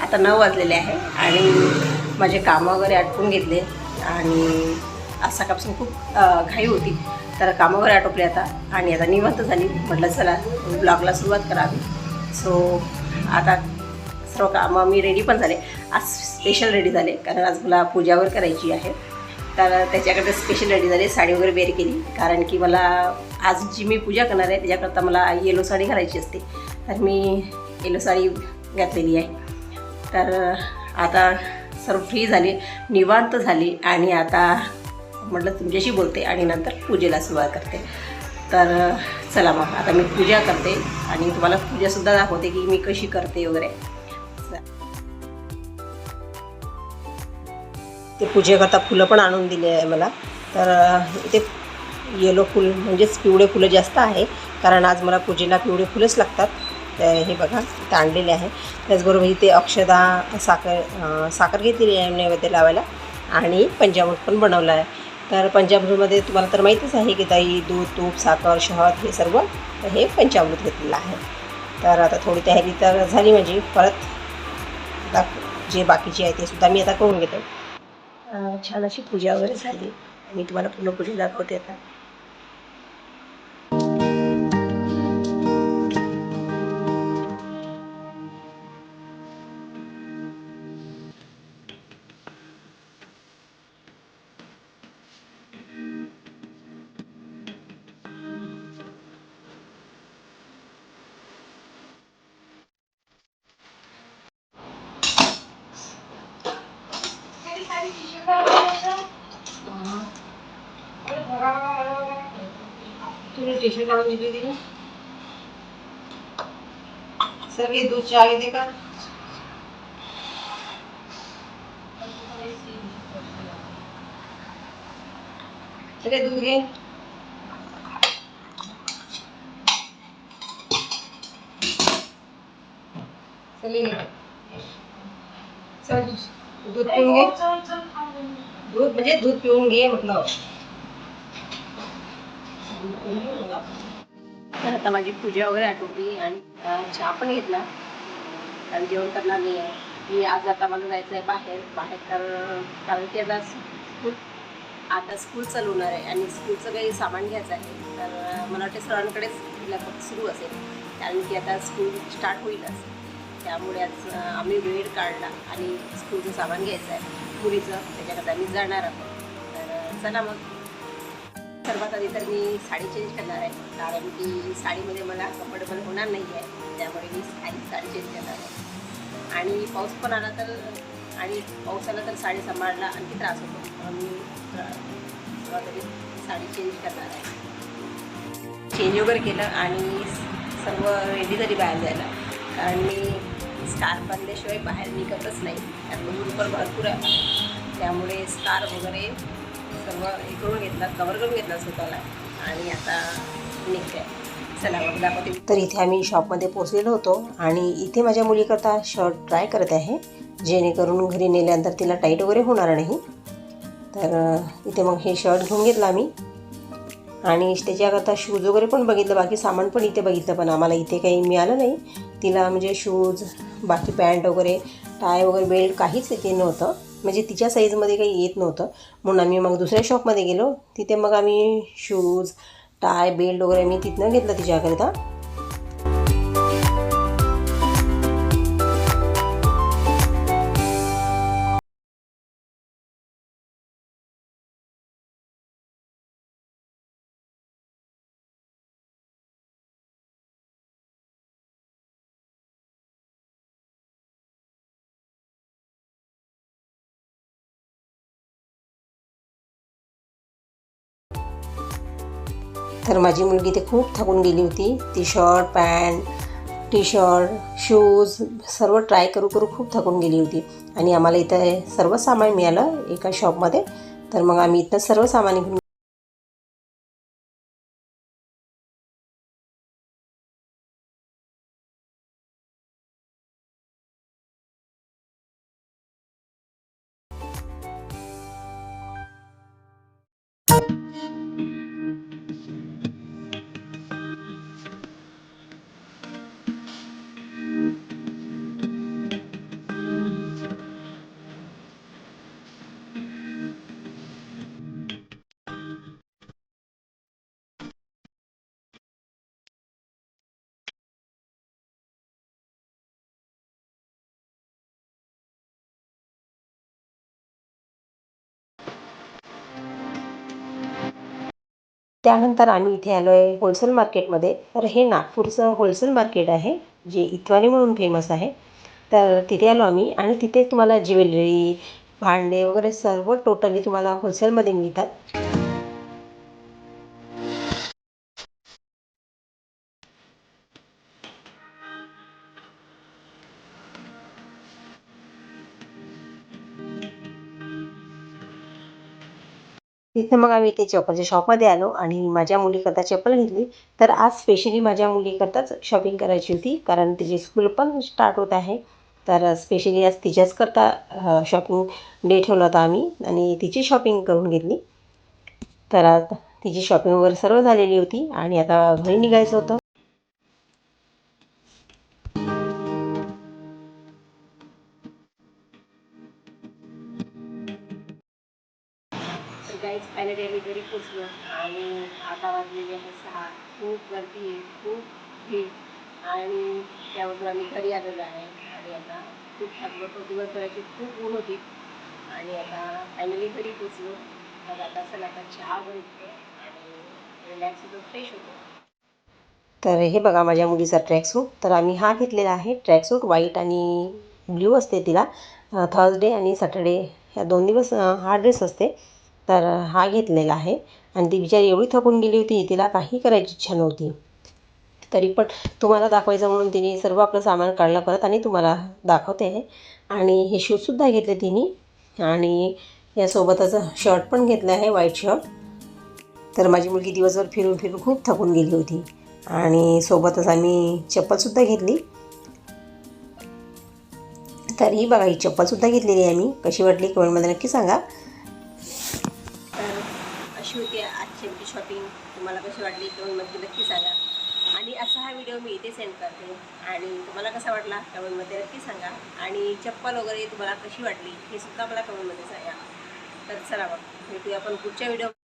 आता 9 वाजलेले आहे आणि माझे कामं वगैरे आटपून घेतले आणि आज सकाळपासून खूप घाई होती, तर कामं वगैरे आटोपले आता आणि आता निवांत झाली. म्हटलं चला ब्लॉगला सुरुवात करावी. सो आता सर्व कामं मी रेडी पण झाले. आज स्पेशल रेडी झाले कारण आज मला पूजा वगैरे करायची आहे, तर त्याच्याकडे स्पेशल रेडी झाले. साडी वगैरे वेअर केली कारण की मला आज जी मी पूजा करणार आहे त्याच्याकरता मला येलो साडी घालायची असते, तर मी येलो साडी घातलेली आहे. तर आता सर्व फ्री झाली, निवांत झाली आणि आता म्हटलं तुमच्याशी बोलते आणि नंतर पूजेला सुरुवात करते. तर चला मग आता मी पूजा करते आणि तुम्हाला पूजासुद्धा दाखवते की मी कशी करते वगैरे. ते पूजेकरता फुलं पण आणून दिले आहे मला. तर इथे येलो फुल म्हणजेच पिवळे फुलं जास्त आहे कारण आज मला पूजेला पिवळे फुलंच लागतात. हे बघा इथं आणलेले आहे. त्याचबरोबर इथे अक्षदा साखर घेतलेली आहे नैवेद्य लावायला आणि पंचामृत पण बनवलं आहे. तर पंचामृतमध्ये तुम्हाला तर माहितीच आहे की दही, दूध, तूप, साखर, शहद हे सर्व हे पंचामृत घेतलेलं आहे. तर आता थोडी तयारी तर झाली माझी. परत आता जे बाकीचे आहे ते सुद्धा मी आता करून घेते. छान अशी पूजा वगैरे झाली. मी तुम्हाला पूर्ण पूजा दाखवते आता. तुम्ही टी-शर्ट काढून दिली तिने सर. हे दूध चहा घेते का? सगळे दूध घे. चले चल दूध पिऊन घे. दूध म्हणजे दूध पिऊन घे म्हटलं. तर आता माझी पूजा वगैरे आटोपली आणि चहा पण घेतला आणि जेवण करणार नाही आहे मी आज. आता मला जायचं आहे बाहेर कारण की आता स्कूल चालू होणार आहे आणि स्कूलचं काही सामान घ्यायचं आहे. तर मला वाटते सरांकडेच लगभग सुरू असेल कारण की आता स्कूल स्टार्ट होईलच. त्यामुळे आज आम्ही वेळ काढला आणि स्कूलचं सामान घ्यायचं आहे मुलीचं, त्याच्याकरता मी जाणार आहोत. तर चला मग. सर्वात आधी तर मी साडी चेंज करणार आहे कारण की साडीमध्ये मला कम्फर्टेबल होणार नाही आहे, त्यामुळे मी साडी चेंज करणार आहे. आणि पाऊस पण आला तर पाऊस आला तर साडी सांभाळायला आणखी त्रास होतो, म्हणून मी सर्वात आधी साडी चेंज करणार आहे. चेंज वगैरे केलं आणि सर्व रेडी झाली बाहेर जायला कारण मी स्कार्फ बांधल्याशिवाय बाहेर निघतच नाही कारण ऊन पण भरपूर आहे. त्यामुळे स्कार्फ वगैरे सर्व हे करून घेतला, कवर करून घेतला स्वतःला आणि आता निघते. चला मग दाखवते. तर इथे आम्ही शॉपमध्ये पोचलेलो होतो आणि इथे माझ्या मुलीकरता शर्ट ट्राय करत आहे जेणेकरून घरी नेल्यानंतर तिला टाईट वगैरे होणार नाही. तर इथे मग हे शर्ट घेऊन घेतलं आम्ही आणि त्याच्याकरता शूज वगैरे पण बघितलं, बाकी सामान पण इथे बघितलं, पण आम्हाला इथे काही मिळालं नाही. तिला म्हणजे शूज, बाकी पॅन्ट वगैरे, टाय वगैरे, बेल्ट काहीच इथे नव्हतं, म्हणजे तिच्या साईजमध्ये काही येत नव्हतं. म्हणून आम्ही मग दुसऱ्या शॉपमध्ये गेलो. तिथे मग आम्ही शूज, टाय, बेल्ट वगैरे मी तिथनं घेतलं तिच्याकरिता. तर माझी मुलगी ते खूप थकून गेली होती. ती shirt, pant, T shirt, shoes सर्व ट्राय करू खूप थकून गेली होती आणि आम्हाला इथं सर्व सामान मिळालं एका शॉपमध्ये. तर मग आम्ही इथं सर्व सामान घेऊन त्यानंतर आम्ही इथे आलो आहे होलसेल मार्केटमध्ये. तर हे नागपूरचं होलसेल मार्केट आहे, जे इतवारी म्हणून फेमस आहे. तर तिथे आलो आम्ही आणि तिथे तुम्हाला ज्वेलरी, भांडे वगैरे सर्व टोटली तुम्हाला होलसेलमध्ये मिळतात. तिथे मग आम्ही ते चप्पलच्या शॉपमध्ये आलो आणि माझ्या मुलीकरता चप्पल घेतली. तर आज स्पेशली माझ्या मुलीकरताच शॉपिंग करायची होती, कारण तिची स्कूल पण स्टार्ट होत आहे. तर स्पेशली आज तिच्याचकरता शॉपिंग डे ठेवला होता आम्ही आणि तिची शॉपिंग करून घेतली. तर आज तिची शॉपिंग वगैरे सर्व झालेली होती आणि आता घरी निघायचं होतं. तर गाईज फायनली आम्ही घरी पोचलो आणि आता वाजलेले आहे 6. खूप गर्दी आहे, खूप भीड आणि त्याबरोबर आम्ही घरी आलेलो आहे आणि आता खूप थकलो होतो. दिवसभराची खूप ऊन होती आणि आता फायनली घरी पोचलो. तर आता चला आता चहा बनतो आणि रिलॅक्स होतो, फ्रेश होतो. तर हे बघा माझ्या मुलीचा ट्रॅकसूट. तर आम्ही हा घेतलेला आहे ट्रॅकसूट, व्हाईट आणि ब्ल्यू असते तिला. थर्सडे आणि सॅटर्डे ह्या 2 दिवस हा ड्रेस असते. तर हा घेतलेला आहे आणि ती बिचारी एवढी थकून गेली होती, तिला काही करायची इच्छा नव्हती. तरी पण तुम्हाला दाखवायचं म्हणून तिने सर्व आपलं सामान काढलं परत आणि तुम्हाला दाखवते आहे. आणि हे शूजसुद्धा घेतले तिने आणि यासोबतच शर्ट पण घेतलं आहे, व्हाईट शर्ट. तर माझी मुलगी दिवसभर फिरून फिरून खूप थकून गेली होती आणि सोबतच आम्ही चप्पलसुद्धा घेतली. तर ही बघा, ही चप्पलसुद्धा घेतलेली आहे मी. कशी वाटली कमेंटमध्ये नक्की सांगा. तर अशी होती आजची आमची शॉपिंग. तुम्हाला कशी वाटली कमेंटमध्ये नक्की सांगा. आणि असा हा व्हिडिओ मी इथे सेंड करते आणि तुम्हाला कसा वाटला कमेंटमध्ये नक्की सांगा. आणि चप्पल वगैरे तुम्हाला कशी वाटली हे सुद्धा मला कमेंटमध्ये सांगा. तर चला मग भेटूया आपण पुढच्या व्हिडिओ.